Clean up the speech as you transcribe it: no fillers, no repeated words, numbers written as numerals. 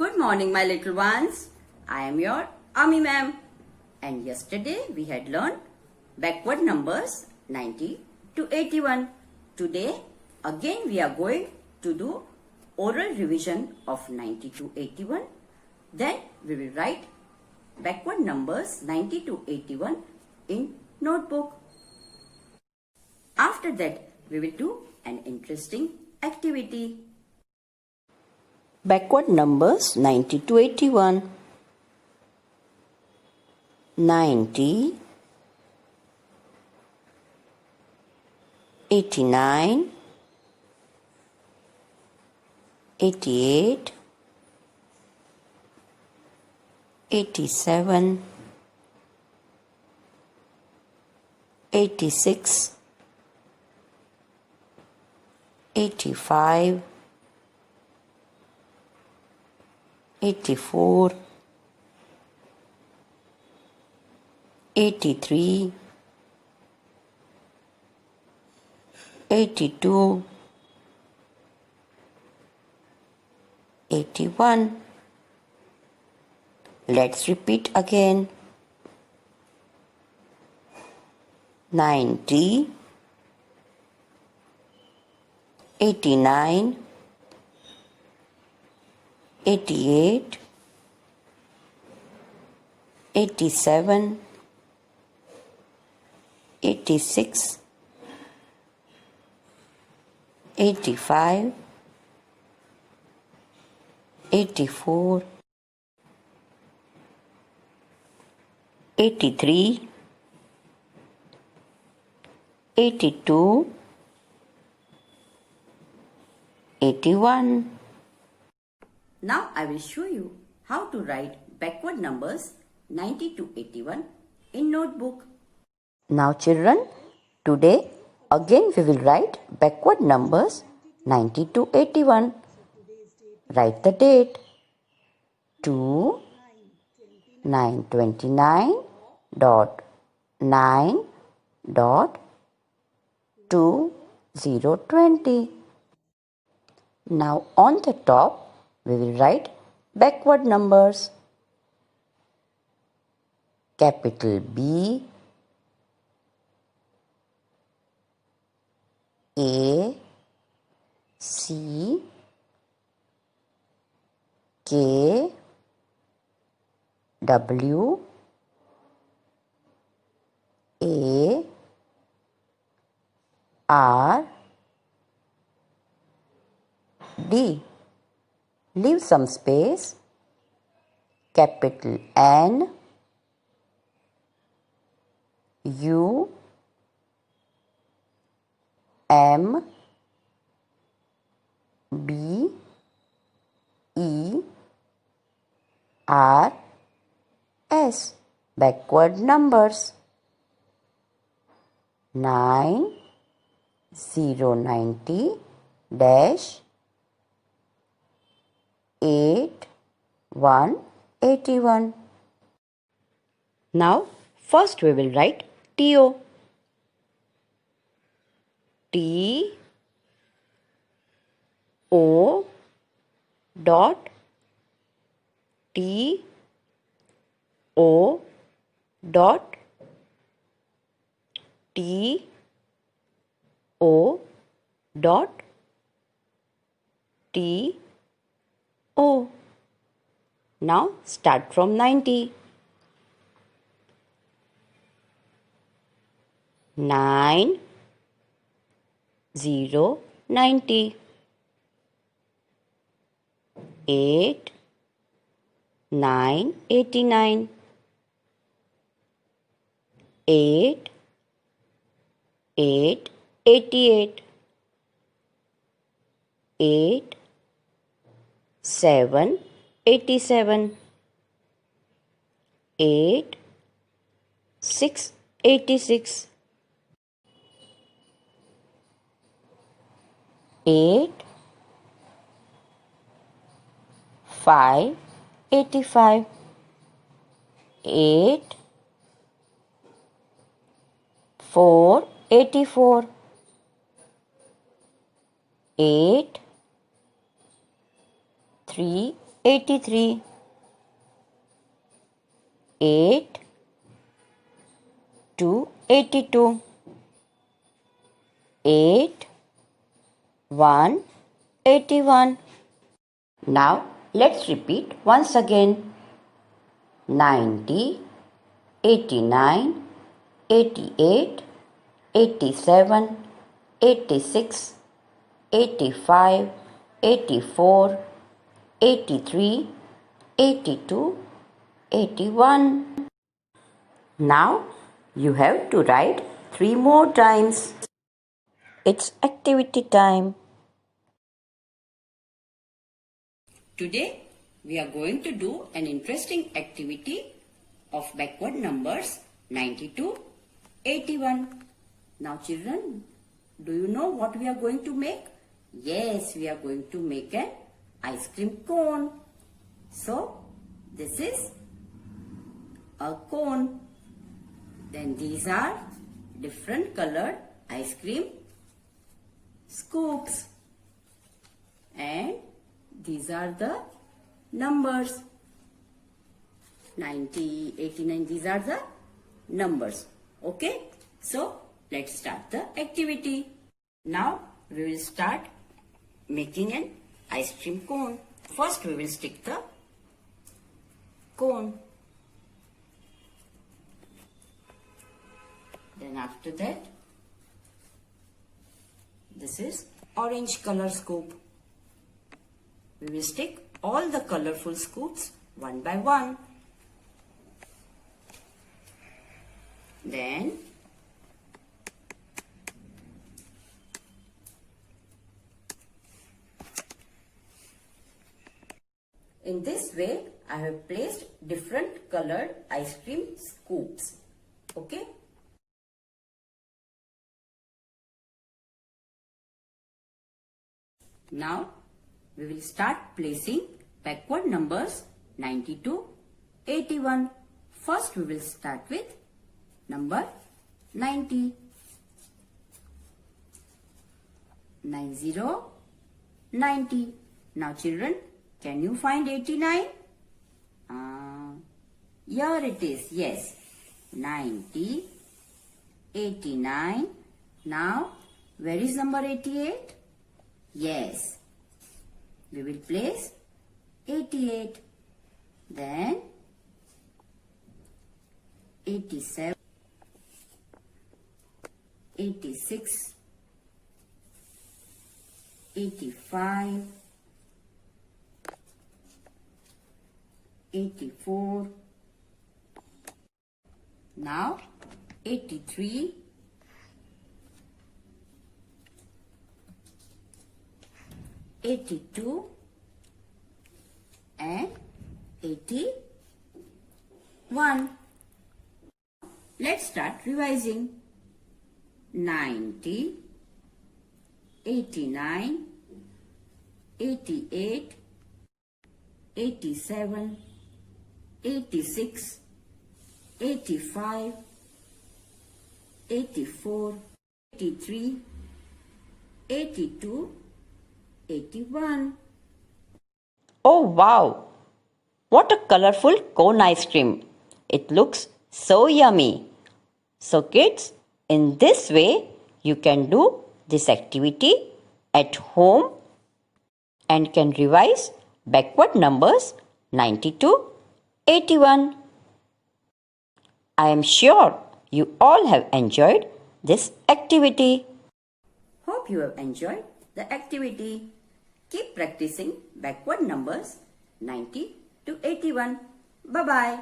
Good morning, my little ones. I am your Ami ma'am. And yesterday we had learned backward numbers 90 to 81. Today again we are going to do oral revision of 90 to 81. Then we will write backward numbers 90 to 81 in notebook. After that we will do an interesting activity. Backward numbers 90 to 81. 90, 89, 88, 87, 86, 85, 84, 83, 82, 81. Let's repeat again. 90, 89, 88, 87, 86, 85, 84, 83, 82, 81. Now I will show you how to write backward numbers 90 to 81 in notebook. Now children, today again we will write backward numbers 90 to 81. Write the date 2 929 dot 9 dot 2020. Now on the top we will write backward numbers. Capital B, A, C, K, W, A, R, D. Leave some space. Capital N, U, M, B, E, R, S. Backward numbers 9, 0, 90 dash 8, 1, 81. Now first we will write TO. T O dot T O dot T O dot T O. Now start from 90. 9 0 90, 8 9 89, 8 8 88, 8 7 87, 8 6 86, 8 5 85, 8 4 84, 8 3 83, 8 to 82, 8 1 81. Now let's repeat once again. 90, 89, 88, 87, 86, 85, 84, 83, 82, 81. Now you have to write 3 more times. It's activity time. Today we are going to do an interesting activity of backward numbers 90 to 81. Now children, do you know what we are going to make? Yes, we are going to make an ice cream cone. So this is a cone. Then these are different colored ice cream scoops. And these are the numbers. 90, 89, these are the numbers. Okay, so let's start the activity. Now we will start making an ice cream cone. First we will stick the cone. Then after that, this is orange color scoop. We will stick all the colorful scoops one by one. Then in this way I have placed different colored ice cream scoops. Okay. Now we will start placing backward numbers 90 to 81. First we will start with number 90. 90, 90. Now children, can you find 89? Here it is. Yes. 90, 89. Now where is number 88? Yes. We will place 88. Then 87, 86, 85, 84. Now 83, 82 and 81. Let's start revising. 90, 89, 88, 87, 86, 85, 84, 83, 82, 81. Oh wow! What a colorful cone ice cream. It looks so yummy. So kids, in this way you can do this activity at home and can revise backward numbers 90 to 81. I am sure you all have enjoyed this activity. Hope you have enjoyed the activity. Keep practicing backward numbers 90 to 81. Bye-bye.